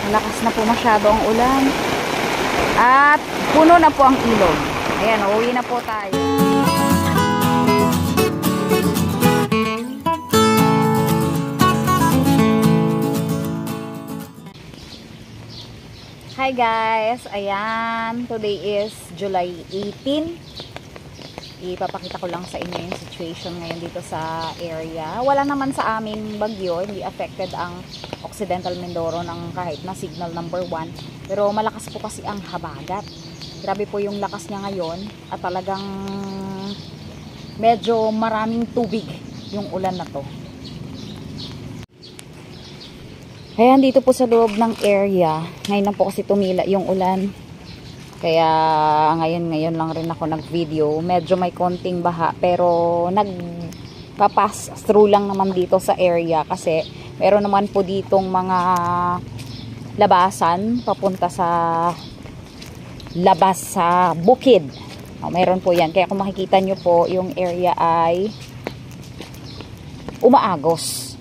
Malakas na po masyado ang ulan. At puno na po ang ilog. Ayan, uuwi na po tayo. Hi guys! Ayan, today is July 18. Ipapakita ko lang sa inyo yung situation ngayon dito sa area. Wala naman sa aming bagyo, hindi affected ang Occidental Mindoro ng kahit na signal number 1. Pero malakas po kasi ang habagat. Grabe po yung lakas niya ngayon at talagang medyo maraming tubig yung ulan na to. Ayan, dito po sa loob ng area, ngayon lang po kasi tumila yung ulan. Kaya ngayon lang rin ako nag-video. Medyo may konting baha pero nagpapass through lang naman dito sa area kasi meron naman po ditong mga labasan papunta sa labas sa bukid. Meron po yan. Kaya kung makikita nyo po, yung area ay umaagos.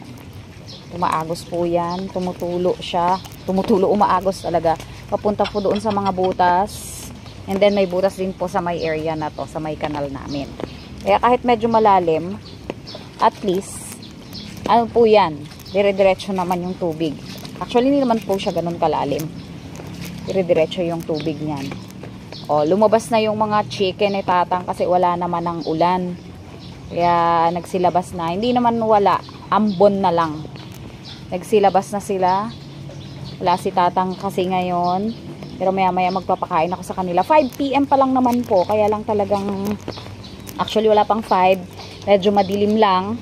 Umaagos po yan, tumutulo siya, umaagos talaga papunta po doon sa mga butas, and then may butas din po sa may area na to, sa may kanal namin. Kaya kahit medyo malalim, at least ano po yan, dire-diretso naman yung tubig. Actually hindi naman po siya ganun kalalim, dire-diretso yung tubig niyan. Lumabas na yung mga chicken ni Tatang kasi wala naman ng ulan, kaya nagsilabas na. Hindi naman wala, ambon na lang. Nagsilabas na sila. Wala si Tatang kasi ngayon. Pero maya maya magpapakain ako sa kanila. 5 PM pa lang naman po. Kaya lang talagang actually wala pang 5. Medyo madilim lang.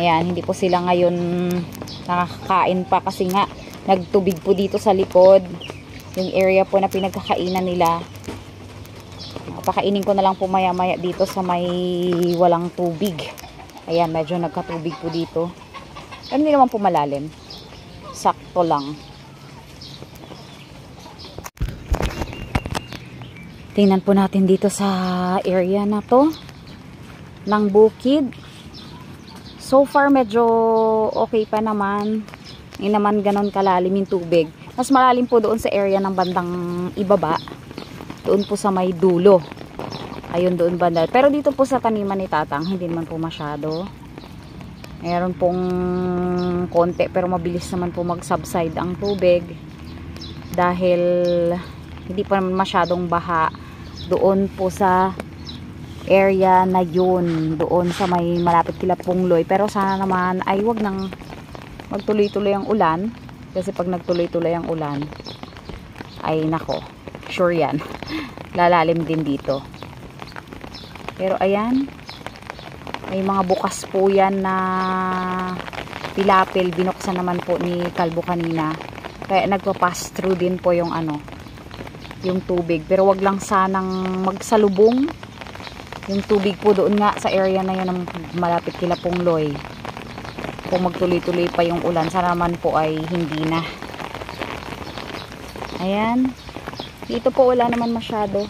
Ayan, hindi po sila ngayon nakakain pa kasi nga nagtubig po dito sa likod. Yung area po na pinagkakainan nila. Pakainin ko na lang po maya maya dito sa may walang tubig. Ayan, medyo nagkatubig po dito. Hindi naman po malalim. Sakto lang. Tingnan po natin dito sa area na to ng bukid. So far medyo okay pa naman. Hindi naman ganon kalalim yung tubig. Mas malalim po doon sa area ng bandang ibaba. Doon po sa may dulo. Ayun doon banda. Pero dito po sa taniman ni Tatang, hindi naman po masyado. Meron pong konti pero mabilis naman po mag-subside ang tubig dahil hindi pa naman masyadong baha doon po sa area na yun, doon sa may malapit kila Pungloy. Pero sana naman ay wag nang magtuloy-tuloy ang ulan kasi pag nagtuloy-tuloy ang ulan ay nako, sure yan lalalim din dito. Pero ayan, may mga bukas po yan na pilapil. Binuksan naman po ni Kalbo kanina. Kaya nagpa-pass through din po yung yung tubig. Pero wag lang sanang magsalubong yung tubig po doon nga sa area na yun ng malapit kila Pungloy. Kung magtuloy-tuloy pa yung ulan, sana naman po ay hindi na. Ayan. Dito po wala naman masyado.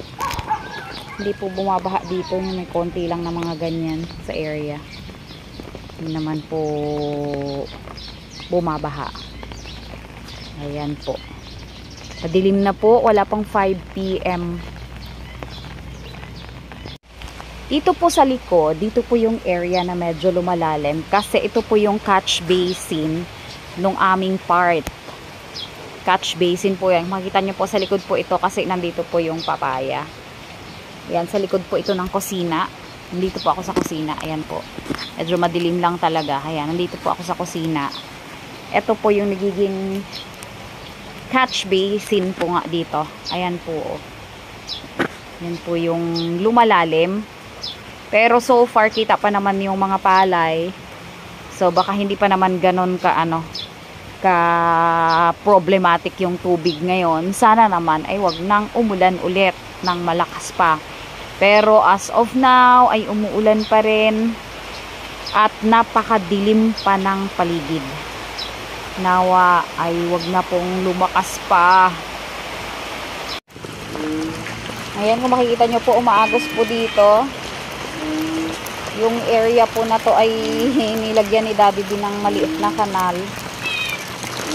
Hindi po bumabaha dito, may konti lang na mga ganyan sa area. Hindi naman po bumabaha. Ayan po. Madilim na po, wala pang 5 PM. Dito po sa likod, dito po yung area na medyo lumalalim kasi ito po yung catch basin nung aming part. Catch basin po yan. Makikita nyo po sa likod po ito kasi nandito po yung papaya. Ayan, sa likod po ito ng kusina. Nandito po ako sa kusina. Ayan po. Medyo madilim lang talaga. Ayan, nandito po ako sa kusina. Ito po yung nagiging catch basin po nga dito. Ayan po. Ayan po yung lumalalim. Pero so far, kita pa naman yung mga palay. So, baka hindi pa naman ganon ka problematic yung tubig ngayon. Sana naman ay wag nang umulan ulit ng malakas pa. Pero as of now ay umuulan pa rin at napakadilim pa ng paligid. Nawa ay wag na pong lumakas pa. Ayan, kung makikita nyo po, umaagos po dito. Yung area po na to ay nilagyan ni Daddy din ng maliit na kanal.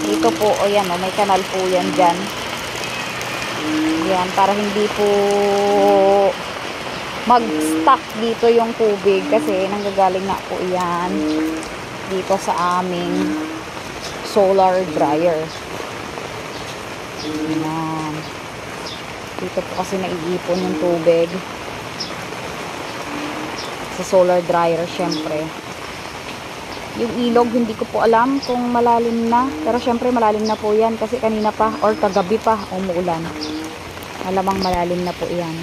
Dito po, o yan, o, may kanal po yan dyan. Yan, para hindi po mag-stuck dito yung tubig kasi nanggagaling nga po yan dito sa aming solar dryer. Yan. Dito po kasi naiipon yung tubig sa solar dryer, syempre. Yung ilog, hindi ko po alam kung malalim na. Pero syempre malalim na po yan kasi kanina pa or kagabi pa umuulan. Malamang malalim na po yan.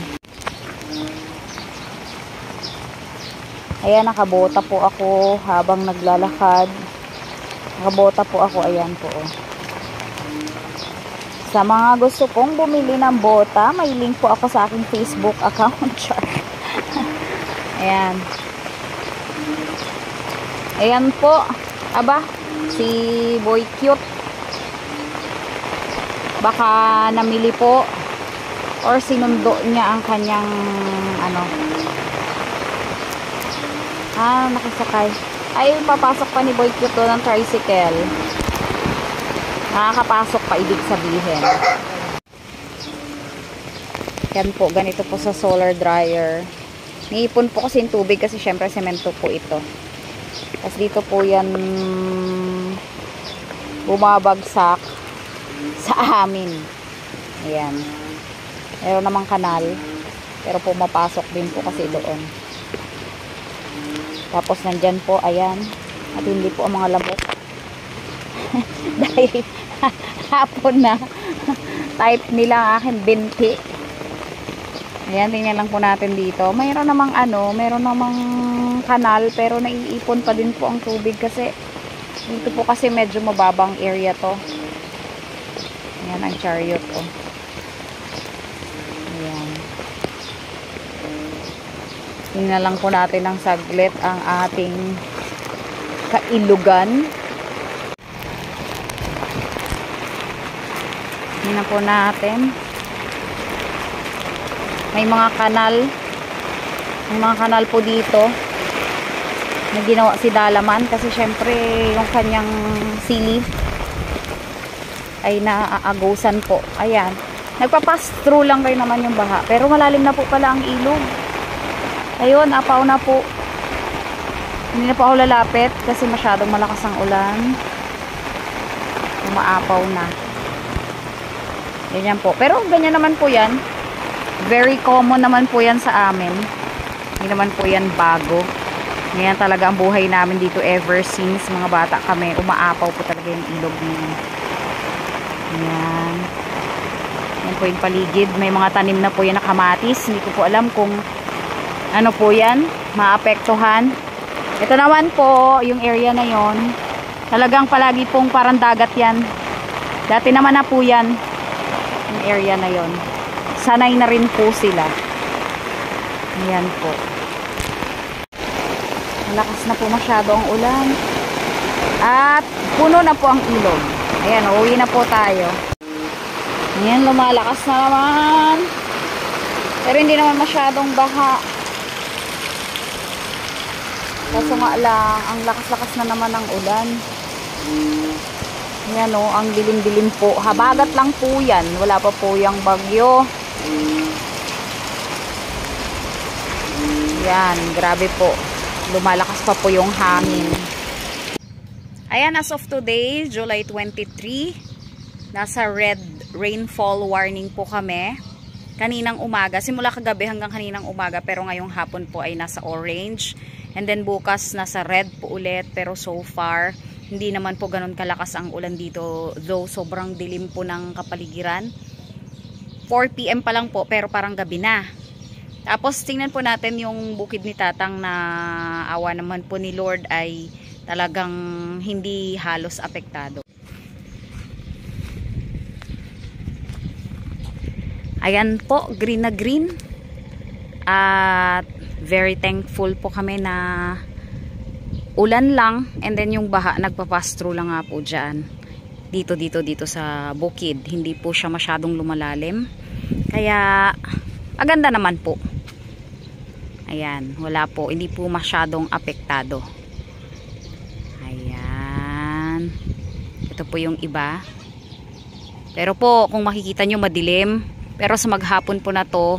Ayan, nakabota po ako habang naglalakad. Nakabota po ako, ayan po. Sa mga gusto pong bumili ng bota, may link po ako sa aking Facebook account. Ayan. Ayan po. Aba, si Boy Cute. Baka namili po or sinundo niya ang kanyang nakasakay. Ay, papasok pa ni Boy Cute ng tricycle. Nakakapasok pa, ibig sabihin. Yan po, ganito po sa solar dryer. Niipon po kasi yung tubig kasi syempre semento po ito. Tapos dito po yan bumabagsak sa amin. Ayan. Meron namang kanal. Pero pumapasok din po kasi doon. Tapos nandyan po, ayan. At hindi po ang mga lamok. Dahil hapon na. Type nila ang aking binti. Ayan, tingnan lang po natin dito. Mayroon namang meron namang kanal pero naiipon pa din po ang tubig kasi dito po kasi medyo mababang area to. Ayan ang chariot, oh. Ayan. Tingnan lang po natin ng saglit ang ating kailugan. Tingnan po natin. May mga kanal. May mga kanal po dito na ginawa si Dalaman kasi syempre yung kanyang sili ay naaagusan po. Ayan. Nagpa-pass through lang kayo naman yung baha. Pero malalim na po pala ang ilog. Ayun, apaw na po. Hindi na po ako lalapit kasi masyadong malakas ang ulan. Umaapaw na. Ganyan po. Pero ganyan naman po yan. Very common naman po yan sa amin. Hindi naman po yan bago. Ngayon talaga ang buhay namin dito ever since mga bata kami. Umaapaw po talaga yung ilog niya. Ayan. Yan po yung paligid. May mga tanim na po yan na kamatis. Hindi ko po alam kung ano po yan. Maapektuhan. Ito naman po, yung area na yon. Talagang palagi pong parang dagat yan. Dati naman na po yan. Yung area na yon. Sanay na rin po sila. Ayan po. Malakas na po masyado ang ulan. At puno na po ang ilog. Ayan, uwi na po tayo. Ayan, lumalakas na naman. Pero hindi naman masyadong baha. Kaso nga lang, ang lakas-lakas na naman ang ulan. Ayan o, ang dilim-dilim po. Habagat lang po yan. Wala pa po yung bagyo. Yan, grabe po. Lumalakas pa po yung hangin. Ayan, as of today, July 23, nasa red rainfall warning po kami. Kaninang umaga, simula kagabi hanggang kaninang umaga, pero ngayong hapon po ay nasa orange. And then bukas nasa red po ulit, pero so far, hindi naman po ganun kalakas ang ulan dito. Though sobrang dilim po ng kapaligiran. 4 PM pa lang po, pero parang gabi na. Tapos tingnan po natin yung bukid ni Tatang na awa naman po ni Lord ay talagang hindi halos apektado. Ayan po, green na green. At very thankful po kami na ulan lang and then yung baha nagpa-pass through lang nga po dyan. Dito sa bukid. Hindi po siya masyadong lumalalim. Kaya maganda naman po. Ayan, wala po, hindi po masyadong apektado. Ayan. Ito Ito po yung iba. Pero po, kung makikita nyo madilim. Pero sa maghapon po na to,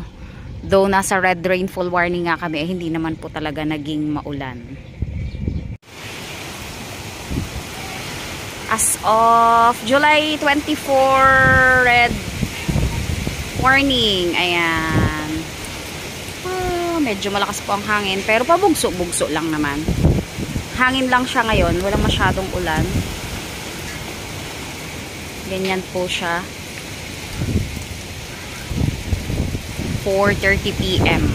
though nasa red rainfall warning nga kami, hindi naman po talaga naging maulan. As of July 24, red warning. Ayan. Medyo malakas po ang hangin. Pero pabugso-bugso lang naman. Hangin lang siya ngayon. Walang masyadong ulan. Ganyan po siya. 4:30 PM.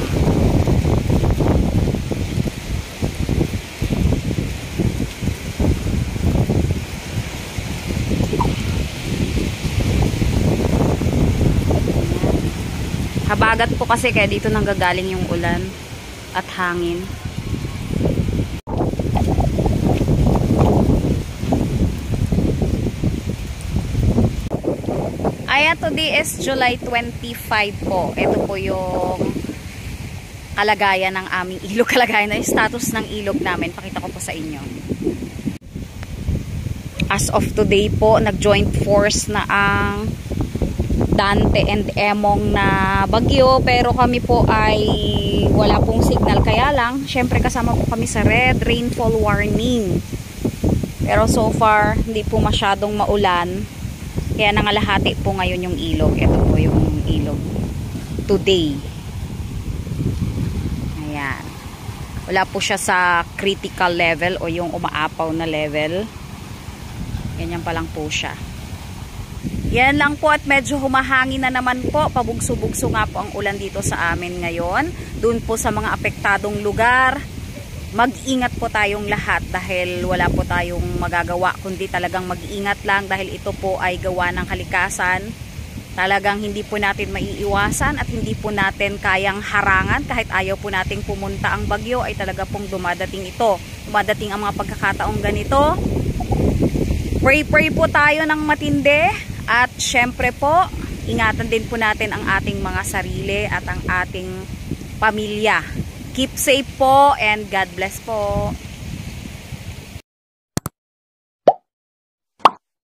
Habagat po kasi kaya dito nanggagaling yung ulan at hangin. Ayan, today is July 25 po. Ito po yung kalagayan ng aming ilog. Kalagayan na yung status ng ilog namin. Pakita ko po sa inyo. As of today po, nag-joint force na ang Dante and Emong na bagyo. Pero kami po ay wala pong signal. Kaya lang, syempre kasama po kami sa red rainfall warning. Pero so far, hindi po masyadong maulan. Kaya nangalahati po ngayon yung ilog. Ito po yung ilog. Today. Ayan. Wala po siya sa critical level o yung umaapaw na level. Ganyan pa lang po siya. Yan lang po at medyo humahangin na naman po. Pabugso-bugso nga po ang ulan dito sa amin ngayon. Doon po sa mga apektadong lugar. Mag-ingat po tayong lahat dahil wala po tayong magagawa kundi talagang mag-ingat lang dahil ito po ay gawa ng kalikasan. Talagang hindi po natin maiiwasan at hindi po natin kayang harangan kahit ayaw po nating pumunta ang bagyo ay talaga pong dumadating ito. Dumadating ang mga pagkakataong ganito. Pray po tayo ng matindi at syempre po ingatan din po natin ang ating mga sarili at ang ating pamilya. Keep safe po and God bless po.